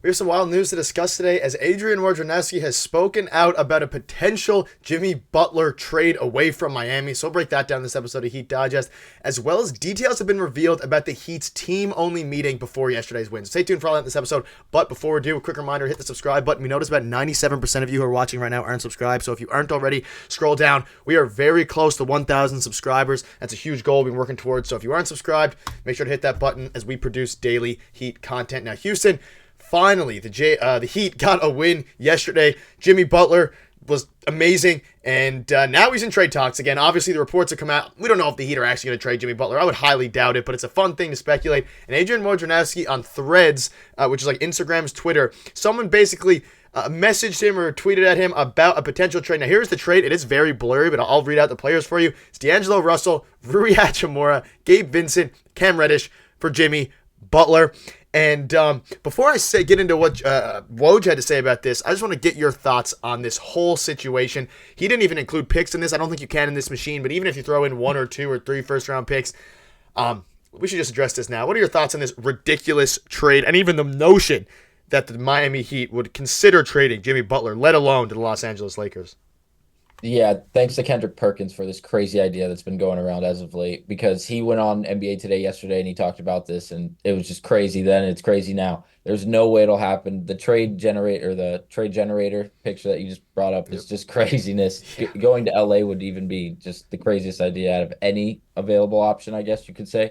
We have some wild news to discuss today as Adrian Woj has spoken out about a potential Jimmy Butler trade away from Miami. So we'll break that down in this episode of Heat Digest, as well as details have been revealed about the Heat's team-only meeting before yesterday's win. So stay tuned for all that in this episode. But before we do, a quick reminder, hit the subscribe button. We notice about 97% of you who are watching right now aren't subscribed. So if you aren't already, scroll down. We are very close to 1,000 subscribers. That's a huge goal we've been working towards. So if you aren't subscribed, make sure to hit that button as we produce daily Heat content. Now, Houston, finally, the Heat got a win yesterday. Jimmy Butler was amazing, and now he's in trade talks again. Obviously, the reports have come out. We don't know if the Heat are actually going to trade Jimmy Butler. I would highly doubt it, but it's a fun thing to speculate. And Adrian Woj on Threads, which is like Instagram's Twitter, someone basically messaged him or tweeted at him about a potential trade. Now, here's the trade. It is very blurry, but I'll read out the players for you. It's D'Angelo Russell, Rui Hachimura, Gabe Vincent, Cam Reddish for Jimmy Butler. And before I get into what Woj had to say about this, I just want to get your thoughts on this whole situation. He didn't even include picks in this. I don't think you can in this machine, but even if you throw in 1 or 2 or 3 first-round picks, we should just address this now. What are your thoughts on this ridiculous trade and even the notion that the Miami Heat would consider trading Jimmy Butler, let alone to the Los Angeles Lakers? Yeah, thanks to Kendrick Perkins for this crazy idea that's been going around as of late because he went on NBA Today yesterday and he talked about this and it was just crazy then and it's crazy now. There's no way it'll happen. The trade generator picture that you just brought up is just craziness. Yeah. Going to LA would even be just the craziest idea out of any available option, I guess you could say.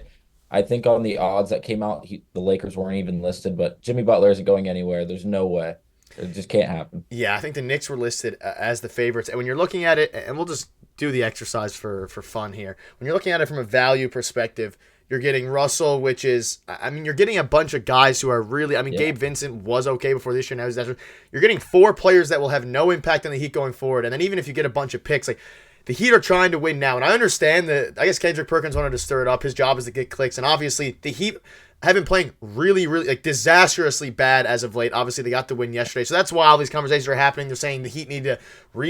I think on the odds that came out, the Lakers weren't even listed, but Jimmy Butler isn't going anywhere. There's no way. It just can't happen. Yeah, I think the Knicks were listed as the favorites. And when you're looking at it, and we'll just do the exercise for fun here. When you're looking at it from a value perspective, you're getting Russell, which is, you're getting a bunch of guys who are really, Gabe Vincent was okay before this year. Now he's you're getting 4 players that will have no impact on the Heat going forward. And then even if you get a bunch of picks, like the Heat are trying to win now. And I understand that, I guess Kendrick Perkins wanted to stir it up. His job is to get clicks. And obviously the Heat have been playing really, really disastrously bad as of late. Obviously, they got the win yesterday. So that's why all these conversations are happening. They're saying the Heat need to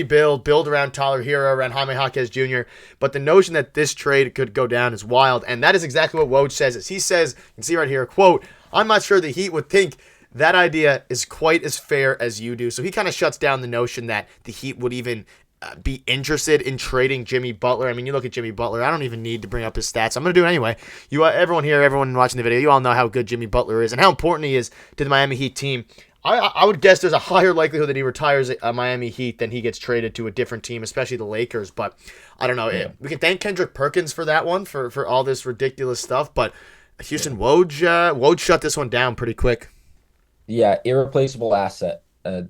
build around Tyler Hero, around Jaime Jaquez Jr. But the notion that this trade could go down is wild. And that is exactly what Woj says. He says, you can see right here, quote, "I'm not sure the Heat would think that idea is quite as fair as you do." So he kind of shuts down the notion that the Heat would even be interested in trading Jimmy Butler. You look at Jimmy Butler. I don't even need to bring up his stats. I'm going to do it anyway. Everyone here, everyone watching the video, you all know how good Jimmy Butler is and how important he is to the Miami Heat team. I would guess there's a higher likelihood that he retires at Miami Heat than he gets traded to a different team, especially the Lakers. But I don't know. Yeah. We can thank Kendrick Perkins for that one, for all this ridiculous stuff. But Houston, Woj shut this one down pretty quick. Yeah, irreplaceable asset.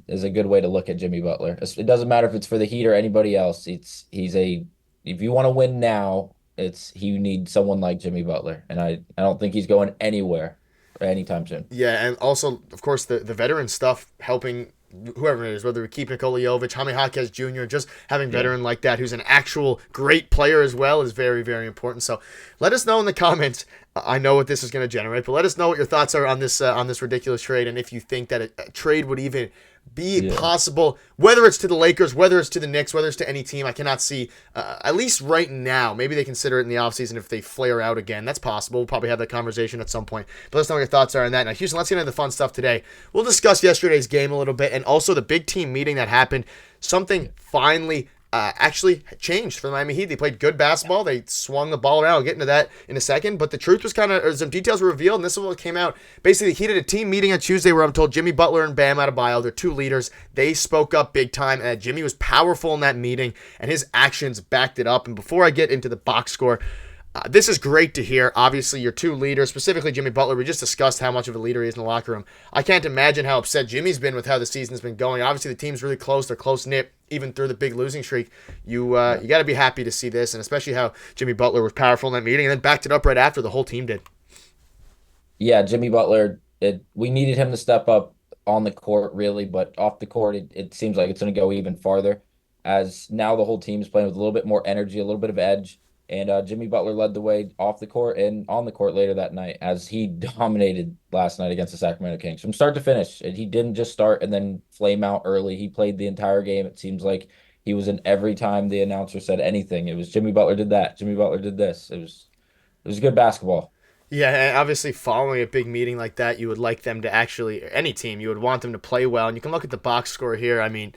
Is a good way to look at Jimmy Butler. It doesn't matter if it's for the Heat or anybody else. If you want to win now, you need someone like Jimmy Butler, and I don't think he's going anywhere anytime soon. Yeah, and also of course the veteran stuff helping whoever it is, whether we keep Nikola Jovic, Jaime Jaquez Jr., just having veteran like that who's an actual great player as well is very, very important. So let us know in the comments. I know what this is going to generate, but let us know what your thoughts are on this ridiculous trade, and if you think that a trade would even be possible, whether it's to the Lakers, whether it's to the Knicks, whether it's to any team. I cannot see, at least right now, maybe they consider it in the offseason if they flare out again. That's possible. We'll probably have that conversation at some point. But let us know what your thoughts are on that. Now, Houston, let's get into the fun stuff today. We'll discuss yesterday's game a little bit and also the big team meeting that happened. Something finally actually changed for the Miami Heat. They played good basketball. They swung the ball around. I'll get into that in a second. But the truth was some details were revealed, and this is what came out. Basically, the Heat had a team meeting on Tuesday where I'm told Jimmy Butler and Bam Adebayo, they're 2 leaders. They spoke up big time, and Jimmy was powerful in that meeting, and his actions backed it up. And before I get into the box score, this is great to hear. Obviously, your 2 leaders, specifically Jimmy Butler, we just discussed how much of a leader he is in the locker room. I can't imagine how upset Jimmy's been with how the season's been going. Obviously, the team's really close. They're close-knit, even through the big losing streak. You got to be happy to see this, and especially how Jimmy Butler was powerful in that meeting and then backed it up right after the whole team did. Yeah, Jimmy Butler, we needed him to step up on the court, really, but off the court, it seems like it's going to go even farther as now the whole team is playing with a little bit more energy, a little bit of edge. And Jimmy Butler led the way off the court and on the court later that night as he dominated last night against the Sacramento Kings from start to finish. And he didn't just start and then flame out early. He played the entire game. It seems like he was in every time the announcer said anything. It was Jimmy Butler did that. Jimmy Butler did this. It was good basketball. Yeah, and obviously following a big meeting like that, you would like them to actually, any team, you would want them to play well. And you can look at the box score here. I mean,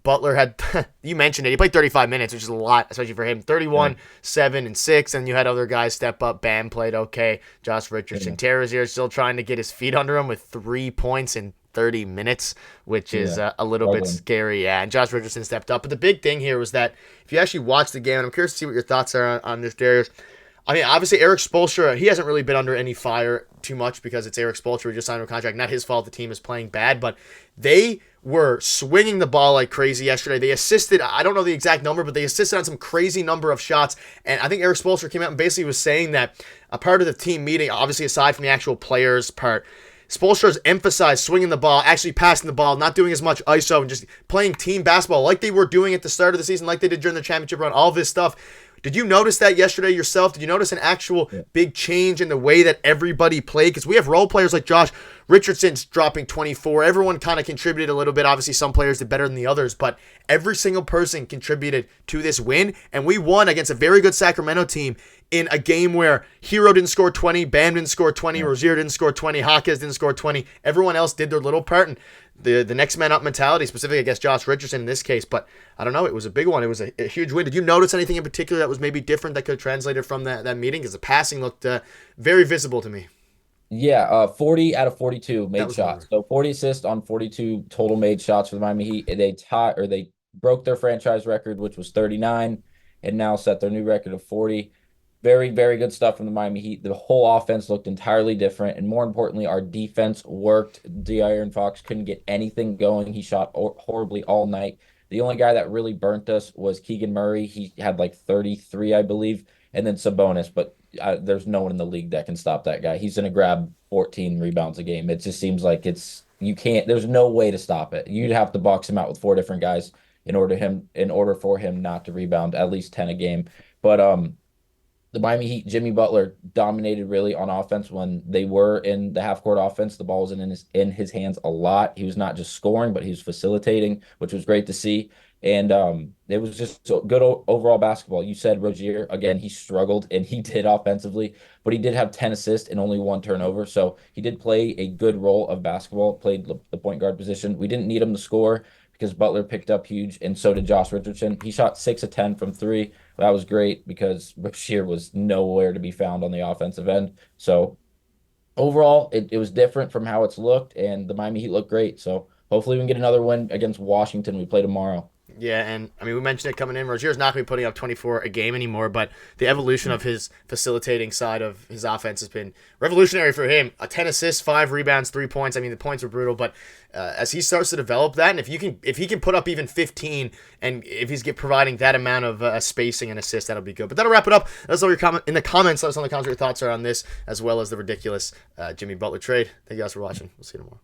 Butler had, you mentioned it, he played 35 minutes, which is a lot, especially for him. Yeah. 31, 7, and 6. And you had other guys step up. Bam played okay. Josh Yeah. Richardson. Terrazier still trying to get his feet under him with 3 points in 30 minutes, which is Yeah. a little bit Struggling. scary. Yeah, and Josh Richardson stepped up. But the big thing here was that if you actually watch the game, and I'm curious to see what your thoughts are on this, Darius. I mean, obviously Eric Spoelstra, he hasn't really been under any fire too much because it's Eric Spoelstra who just signed a contract. Not his fault the team is playing bad, but they were swinging the ball like crazy yesterday. They assisted, I don't know the exact number, but they assisted on some crazy number of shots. And I think Eric Spoelstra came out and basically was saying that a part of the team meeting, obviously aside from the actual players part, Spoelstra's emphasized swinging the ball, actually passing the ball, not doing as much ISO, and just playing team basketball like they were doing at the start of the season, like they did during the championship run, all this stuff. Did you notice that yesterday yourself? Did you notice an actual Yeah. big change in the way that everybody played? Because we have role players like Josh Richardson's dropping 24. Everyone kind of contributed a little bit. Obviously, some players did better than the others, but every single person contributed to this win. And we won against a very good Sacramento team in a game where Hero didn't score 20, Bam didn't score 20, Yeah. Rozier didn't score 20, Hawkins didn't score 20. Everyone else did their little part. And the next man up mentality, specifically against Josh Richardson in this case. But I don't know, it was a big one. It was a huge win. Did you notice anything in particular that was maybe different that could have translated from that meeting? Because the passing looked very visible to me. Yeah, 40 out of 42 That made was the shots. number. So 40 assists on 42 total made shots for the Miami Heat. They broke their franchise record, which was 39, and now set their new record of 40. Very, very good stuff from the Miami Heat. The whole offense looked entirely different, and more importantly, our defense worked. De'Aaron Fox couldn't get anything going. He shot horribly all night. The only guy that really burnt us was Keegan Murray. He had like 33, I believe, and then Sabonis. But there's no one in the league that can stop that guy. He's going to grab 14 rebounds a game. It just seems like you can't. There's no way to stop it. You'd have to box him out with four different guys in order for him not to rebound at least 10 a game. But the Miami Heat, Jimmy Butler dominated really on offense when they were in the half court offense. The ball was in his hands a lot. He was not just scoring, but he was facilitating, which was great to see. And it was just so good overall basketball. You said Rozier, again, he struggled and he did offensively, but he did have 10 assists and only one turnover. So he did play a good role of basketball, played the point guard position. We didn't need him to score because Butler picked up huge, and so did Josh Richardson. He shot 6 of 10 from three. That was great because Rozier was nowhere to be found on the offensive end. So overall, it was different from how it's looked, and the Miami Heat looked great. So hopefully we can get another win against Washington. We play tomorrow. Yeah, and I mean, we mentioned it coming in. Rozier's not going to be putting up 24 a game anymore, but the evolution of his facilitating side of his offense has been revolutionary for him. 10 assists, 5 rebounds, 3 points. I mean, the points were brutal, but as he starts to develop that, and if he can put up even 15, and if he's providing that amount of spacing and assists, that'll be good. But that'll wrap it up. Let us know your comment in the comments. Let us know in the comments what your thoughts are on this, as well as the ridiculous Jimmy Butler trade. Thank you guys for watching. We'll see you tomorrow.